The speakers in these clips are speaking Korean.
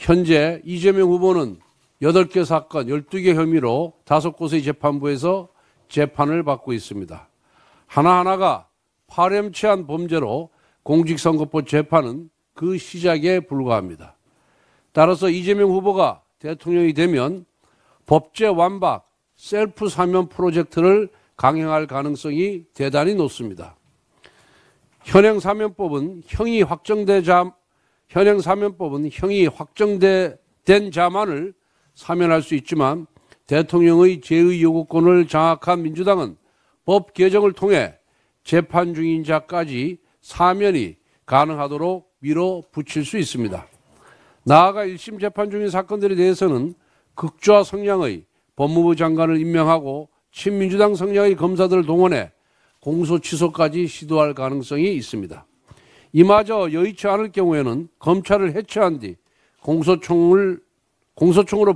현재 이재명 후보는 8개 사건 12개 혐의로 5곳의 재판부에서 재판을 받고 있습니다. 하나하나가 파렴치한 범죄로 공직선거법 재판은 그 시작에 불과합니다. 따라서 이재명 후보가 대통령이 되면 법제 완박 셀프 사면 프로젝트를 강행할 가능성이 대단히 높습니다. 현행 사면법은 형이 확정된 자만을 사면할 수 있지만 대통령의 제의 요구권을 장악한 민주당은 법 개정을 통해 재판 중인 자까지 사면이 가능하도록 밀어붙일 수 있습니다. 나아가 1심 재판 중인 사건들에 대해서는 극좌 성향의 법무부 장관을 임명하고 친민주당 성향의 검사들을 동원해 공소 취소까지 시도할 가능성이 있습니다. 이마저 여의치 않을 경우에는 검찰을 해체한 뒤 공소총으로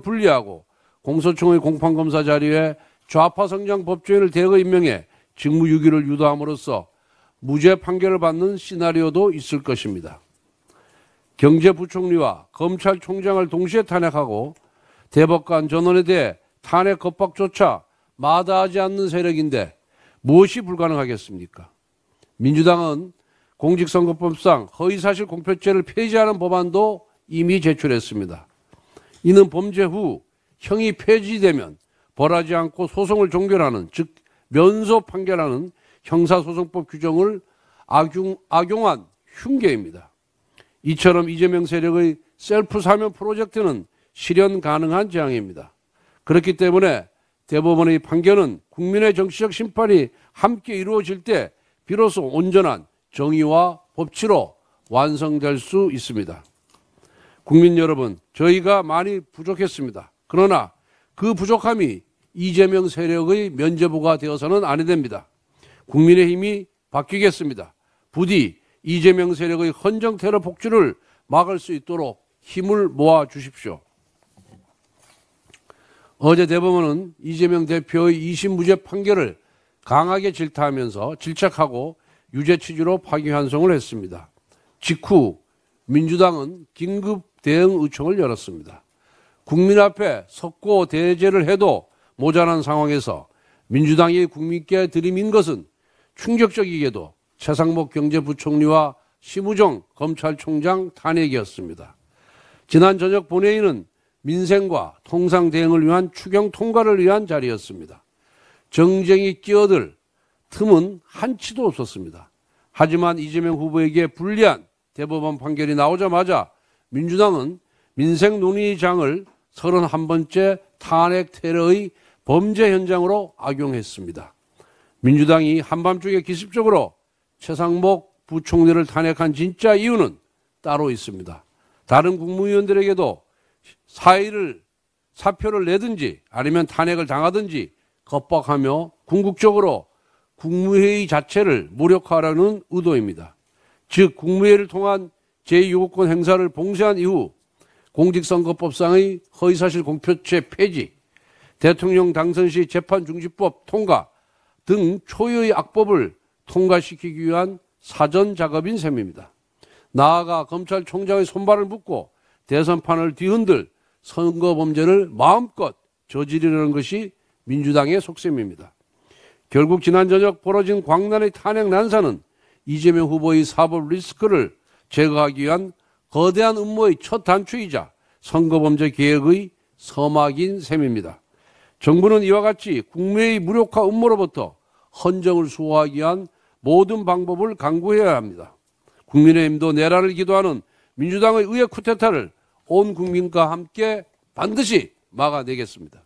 분리하고 공소총의 공판검사 자리에 좌파 성향 법조인을 대거 임명해 직무유기를 유도함으로써 무죄 판결을 받는 시나리오도 있을 것입니다. 경제부총리와 검찰총장을 동시에 탄핵하고 대법관 전원에 대해 탄핵 겁박조차 마다하지 않는 세력인데 무엇이 불가능하겠습니까? 민주당은 공직선거법상 허위사실 공표죄를 폐지하는 법안도 이미 제출했습니다. 이는 범죄 후 형이 폐지되면 벌하지 않고 소송을 종결하는, 즉 면소 판결하는 형사소송법 규정을 악용한 흉계입니다. 이처럼 이재명 세력의 셀프 사면 프로젝트는 실현 가능한 재앙입니다. 그렇기 때문에 대법원의 판결은 국민의 정치적 심판이 함께 이루어질 때 비로소 온전한 정의와 법치로 완성될 수 있습니다. 국민 여러분, 저희가 많이 부족했습니다. 그러나 그 부족함이 이재명 세력의 면죄부가 되어서는 아니 됩니다. 국민의힘이 바뀌겠습니다. 부디 이재명 세력의 헌정 테러 복주를 막을 수 있도록 힘을 모아 주십시오. 어제 대법원은 이재명 대표의 2심 무죄 판결을 강하게 질책하고 유죄 취지로 파기환송을 했습니다. 직후 민주당은 긴급 대응 의총을 열었습니다. 국민 앞에 석고 대제를 해도 모자란 상황에서 민주당이 국민께 들이민 것은 충격적이게도 최상목 경제부총리와 심우정 검찰총장 탄핵이었습니다. 지난 저녁 본회의는 민생과 통상 대응을 위한 추경 통과를 위한 자리였습니다. 정쟁이 끼어들 틈은 한치도 없었습니다. 하지만 이재명 후보에게 불리한 대법원 판결이 나오자마자 민주당은 민생 논의장을 31번째 탄핵 테러의 범죄 현장으로 악용했습니다. 민주당이 한밤중에 기습적으로 최상목 부총리를 탄핵한 진짜 이유는 따로 있습니다. 다른 국무위원들에게도 사표를 내든지 아니면 탄핵을 당하든지 겁박하며 궁극적으로 국무회의 자체를 무력화하려는 의도입니다. 즉 국무회의를 통한 제2요구권 행사를 봉쇄한 이후 공직선거법상의 허위사실 공표죄 폐지, 대통령 당선 시 재판중지법 통과 등 초유의 악법을 통과시키기 위한 사전 작업인 셈입니다. 나아가 검찰총장의 손발을 묶고 대선판을 뒤흔들 선거범죄를 마음껏 저지르려는 것이 민주당의 속셈입니다. 결국 지난 저녁 벌어진 광란의 탄핵 난사는 이재명 후보의 사법 리스크를 제거하기 위한 거대한 음모의 첫 단추이자 선거범죄 개혁의 서막인 셈입니다. 정부는 이와 같이 국내의 무력화 음모로부터 헌정을 수호하기 위한 모든 방법을 강구해야 합니다. 국민의힘도 내란을 기도하는 민주당의 의회 쿠데타를 온 국민과 함께 반드시 막아내겠습니다.